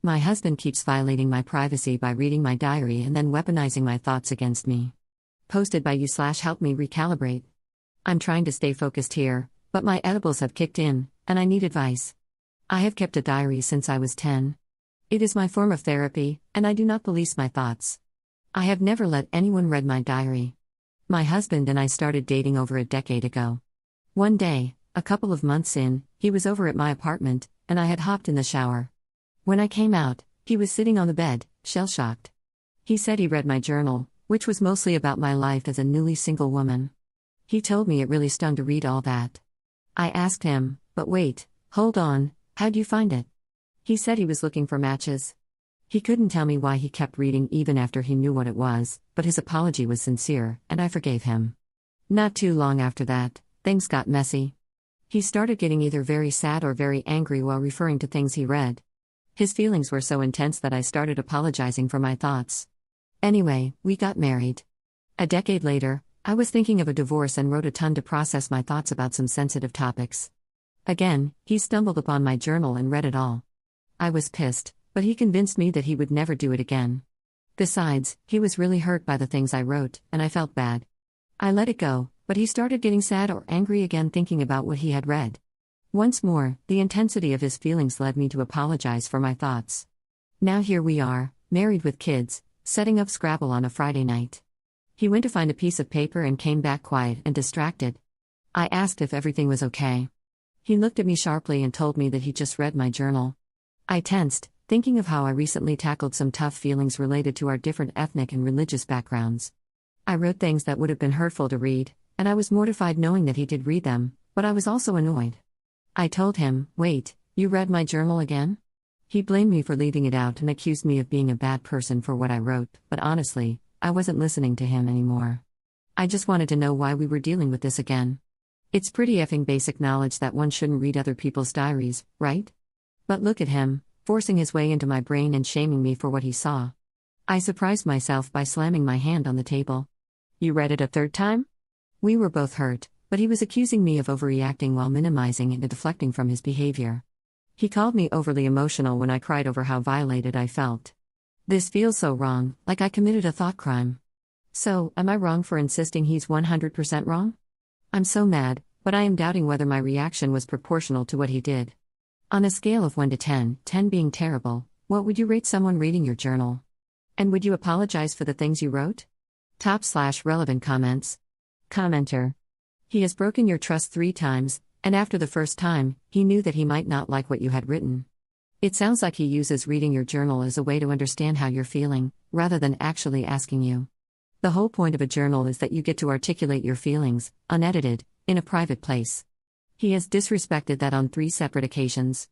My husband keeps violating my privacy by reading my diary and then weaponizing my thoughts against me. Posted by you/help me recalibrate. I'm trying to stay focused here, but my edibles have kicked in, and I need advice. I have kept a diary since I was 10. It is my form of therapy, and I do not police my thoughts. I have never let anyone read my diary. My husband and I started dating over a decade ago. One day, a couple of months in, he was over at my apartment, and I had hopped in the shower. When I came out, he was sitting on the bed, shell-shocked. He said he read my journal, which was mostly about my life as a newly single woman. He told me it really stung to read all that. I asked him, but wait, hold on, how'd you find it? He said he was looking for matches. He couldn't tell me why he kept reading even after he knew what it was, but his apology was sincere, and I forgave him. Not too long after that, things got messy. He started getting either very sad or very angry while referring to things he read. His feelings were so intense that I started apologizing for my thoughts. Anyway, we got married. A decade later, I was thinking of a divorce and wrote a ton to process my thoughts about some sensitive topics. Again, he stumbled upon my journal and read it all. I was pissed, but he convinced me that he would never do it again. Besides, he was really hurt by the things I wrote, and I felt bad. I let it go, but he started getting sad or angry again thinking about what he had read. Once more, the intensity of his feelings led me to apologize for my thoughts. Now here we are, married with kids, setting up Scrabble on a Friday night. He went to find a piece of paper and came back quiet and distracted. I asked if everything was okay. He looked at me sharply and told me that he just read my journal. I tensed, thinking of how I recently tackled some tough feelings related to our different ethnic and religious backgrounds. I wrote things that would have been hurtful to read, and I was mortified knowing that he did read them, but I was also annoyed. I told him, wait, you read my journal again? He blamed me for leaving it out and accused me of being a bad person for what I wrote, but honestly, I wasn't listening to him anymore. I just wanted to know why we were dealing with this again. It's pretty effing basic knowledge that one shouldn't read other people's diaries, right? But look at him, forcing his way into my brain and shaming me for what he saw. I surprised myself by slamming my hand on the table. You read it a third time? We were both hurt, but he was accusing me of overreacting while minimizing and deflecting from his behavior. He called me overly emotional when I cried over how violated I felt. This feels so wrong, like I committed a thought crime. So, am I wrong for insisting he's 100% wrong? I'm so mad, but I am doubting whether my reaction was proportional to what he did. On a scale of 1 to 10, 10 being terrible, what would you rate someone reading your journal? And would you apologize for the things you wrote? Top/relevant comments. Commenter. He has broken your trust 3 times, and after the first time, he knew that he might not like what you had written. It sounds like he uses reading your journal as a way to understand how you're feeling, rather than actually asking you. The whole point of a journal is that you get to articulate your feelings, unedited, in a private place. He has disrespected that on 3 separate occasions.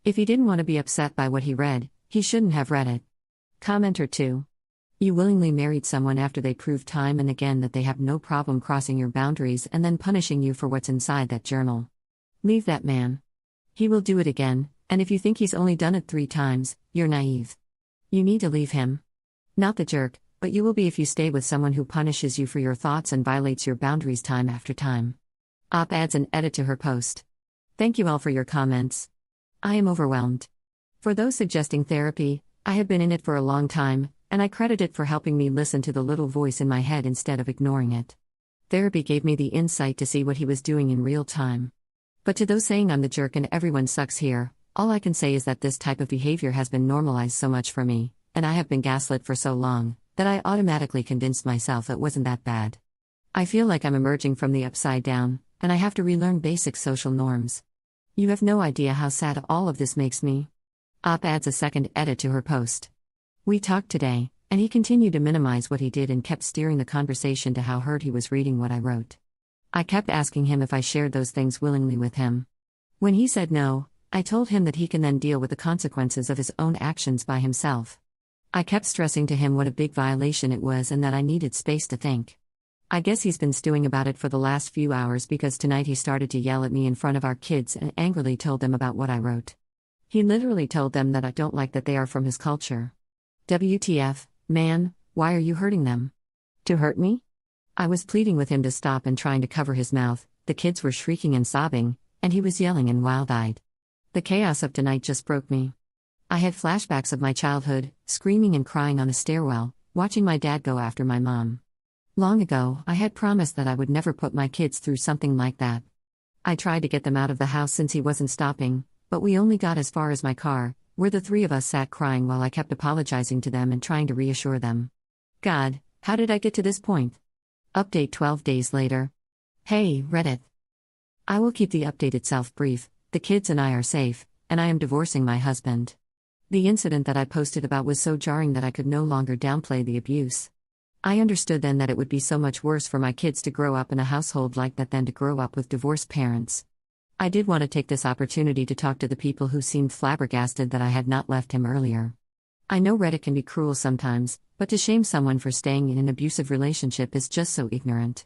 If he didn't want to be upset by what he read, he shouldn't have read it. Commenter 2. You willingly married someone after they proved time and again that they have no problem crossing your boundaries and then punishing you for what's inside that journal. Leave that man. He will do it again, and if you think he's only done it 3 times, you're naive. You need to leave him. Not the jerk, but you will be if you stay with someone who punishes you for your thoughts and violates your boundaries time after time. Op adds an edit to her post. Thank you all for your comments. I am overwhelmed. For those suggesting therapy, I have been in it for a long time, and I credit it for helping me listen to the little voice in my head instead of ignoring it. Therapy gave me the insight to see what he was doing in real time. But to those saying I'm the jerk and everyone sucks here, all I can say is that this type of behavior has been normalized so much for me, and I have been gaslit for so long, that I automatically convinced myself it wasn't that bad. I feel like I'm emerging from the upside down, and I have to relearn basic social norms. You have no idea how sad all of this makes me. Op adds a second edit to her post. We talked today, and he continued to minimize what he did and kept steering the conversation to how hurt he was reading what I wrote. I kept asking him if I shared those things willingly with him. When he said no, I told him that he can then deal with the consequences of his own actions by himself. I kept stressing to him what a big violation it was and that I needed space to think. I guess he's been stewing about it for the last few hours because tonight he started to yell at me in front of our kids and angrily told them about what I wrote. He literally told them that I don't like that they are from his culture. WTF, man, why are you hurting them? To hurt me? I was pleading with him to stop and trying to cover his mouth, the kids were shrieking and sobbing, and he was yelling and wild-eyed. The chaos of tonight just broke me. I had flashbacks of my childhood, screaming and crying on the stairwell, watching my dad go after my mom. Long ago, I had promised that I would never put my kids through something like that. I tried to get them out of the house since he wasn't stopping, but we only got as far as my car, where the three of us sat crying while I kept apologizing to them and trying to reassure them. God, how did I get to this point? Update 12 days later. Hey, Reddit. I will keep the update itself brief. The kids and I are safe, and I am divorcing my husband. The incident that I posted about was so jarring that I could no longer downplay the abuse. I understood then that it would be so much worse for my kids to grow up in a household like that than to grow up with divorced parents. I did want to take this opportunity to talk to the people who seemed flabbergasted that I had not left him earlier. I know Reddit can be cruel sometimes, but to shame someone for staying in an abusive relationship is just so ignorant.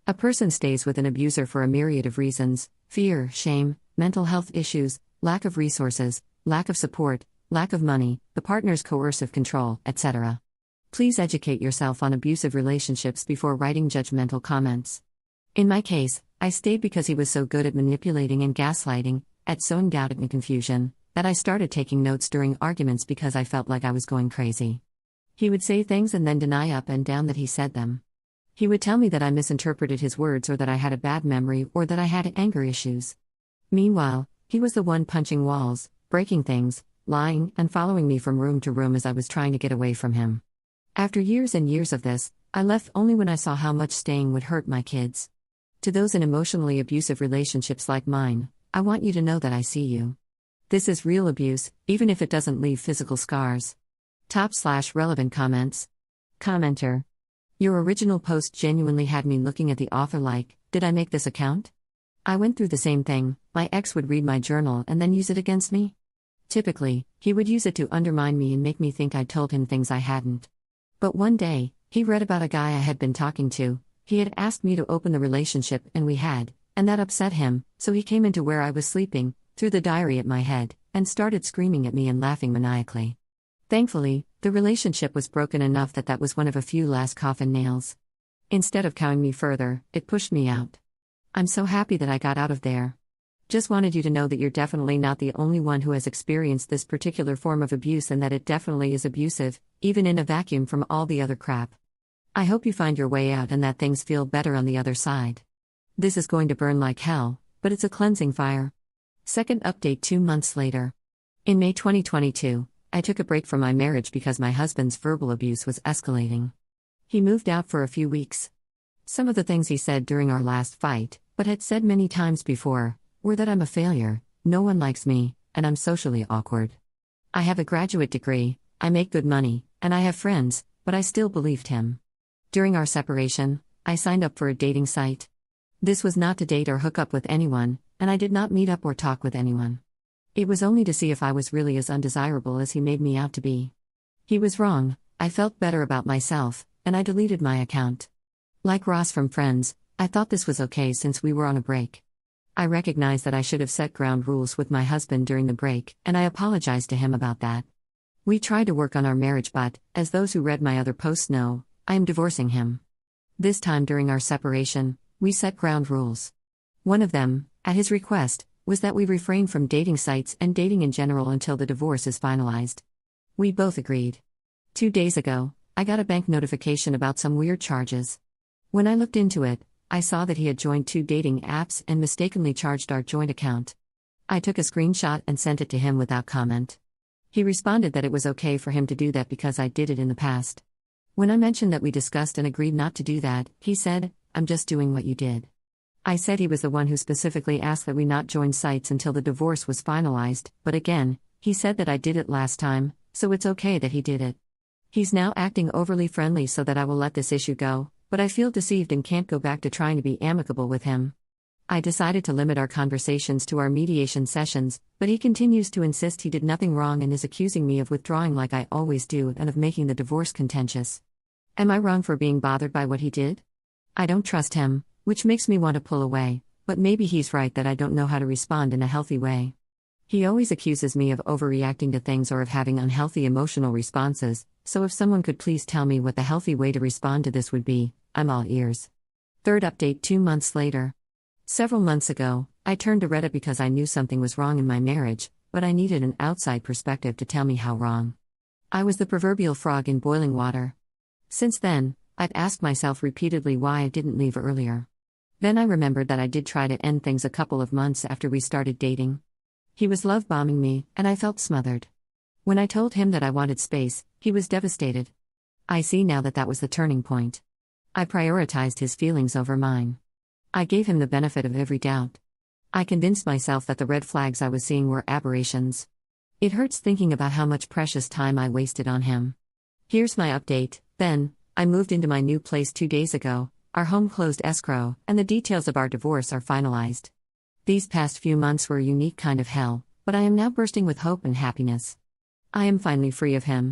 A person stays with an abuser for a myriad of reasons: fear, shame, mental health issues, lack of resources, lack of support, lack of money, the partner's coercive control, etc. Please educate yourself on abusive relationships before writing judgmental comments. In my case, I stayed because he was so good at manipulating and gaslighting, at sowing doubt and confusion, that I started taking notes during arguments because I felt like I was going crazy. He would say things and then deny up and down that he said them. He would tell me that I misinterpreted his words or that I had a bad memory or that I had anger issues. Meanwhile, he was the one punching walls, breaking things, lying, and following me from room to room as I was trying to get away from him. After years and years of this, I left only when I saw how much staying would hurt my kids. To those in emotionally abusive relationships like mine, I want you to know that I see you. This is real abuse, even if it doesn't leave physical scars. Top/relevant comments. Commenter. Your original post genuinely had me looking at the author like, did I make this account? I went through the same thing. My ex would read my journal and then use it against me. Typically, he would use it to undermine me and make me think I'd told him things I hadn't. But one day, he read about a guy I had been talking to. He had asked me to open the relationship and we had, and that upset him, so he came into where I was sleeping, threw the diary at my head, and started screaming at me and laughing maniacally. Thankfully, the relationship was broken enough that was one of a few last coffin nails. Instead of cowing me further, it pushed me out. I'm so happy that I got out of there. Just wanted you to know that you're definitely not the only one who has experienced this particular form of abuse and that it definitely is abusive, even in a vacuum from all the other crap. I hope you find your way out and that things feel better on the other side. This is going to burn like hell, but it's a cleansing fire. Second update 2 months later. In May 2022, I took a break from my marriage because my husband's verbal abuse was escalating. He moved out for a few weeks. Some of the things he said during our last fight, but had said many times before, were that I'm a failure, no one likes me, and I'm socially awkward. I have a graduate degree, I make good money, and I have friends, but I still believed him. During our separation, I signed up for a dating site. This was not to date or hook up with anyone, and I did not meet up or talk with anyone. It was only to see if I was really as undesirable as he made me out to be. He was wrong. I felt better about myself, and I deleted my account. Like Ross from Friends, I thought this was okay since we were on a break. I recognize that I should have set ground rules with my husband during the break, and I apologized to him about that. We tried to work on our marriage but, as those who read my other posts know, I am divorcing him. This time during our separation, we set ground rules. One of them, at his request, was that we refrain from dating sites and dating in general until the divorce is finalized. We both agreed. 2 days ago, I got a bank notification about some weird charges. When I looked into it, I saw that he had joined 2 dating apps and mistakenly charged our joint account. I took a screenshot and sent it to him without comment. He responded that it was okay for him to do that because I did it in the past. When I mentioned that we discussed and agreed not to do that, he said, "I'm just doing what you did." I said he was the one who specifically asked that we not join sites until the divorce was finalized, but again, he said that I did it last time, so it's okay that he did it. He's now acting overly friendly so that I will let this issue go, but I feel deceived and can't go back to trying to be amicable with him. I decided to limit our conversations to our mediation sessions, but he continues to insist he did nothing wrong and is accusing me of withdrawing like I always do and of making the divorce contentious. Am I wrong for being bothered by what he did? I don't trust him, which makes me want to pull away, but maybe he's right that I don't know how to respond in a healthy way. He always accuses me of overreacting to things or of having unhealthy emotional responses, so if someone could please tell me what the healthy way to respond to this would be, I'm all ears. Third update 2 months later. Several months ago, I turned to Reddit because I knew something was wrong in my marriage, but I needed an outside perspective to tell me how wrong. I was the proverbial frog in boiling water. Since then, I'd asked myself repeatedly why I didn't leave earlier. Then I remembered that I did try to end things a couple of months after we started dating. He was love bombing me, and I felt smothered. When I told him that I wanted space, he was devastated. I see now that that was the turning point. I prioritized his feelings over mine. I gave him the benefit of every doubt. I convinced myself that the red flags I was seeing were aberrations. It hurts thinking about how much precious time I wasted on him. Here's my update. Then, I moved into my new place 2 days ago, our home closed escrow, and the details of our divorce are finalized. These past few months were a unique kind of hell, but I am now bursting with hope and happiness. I am finally free of him.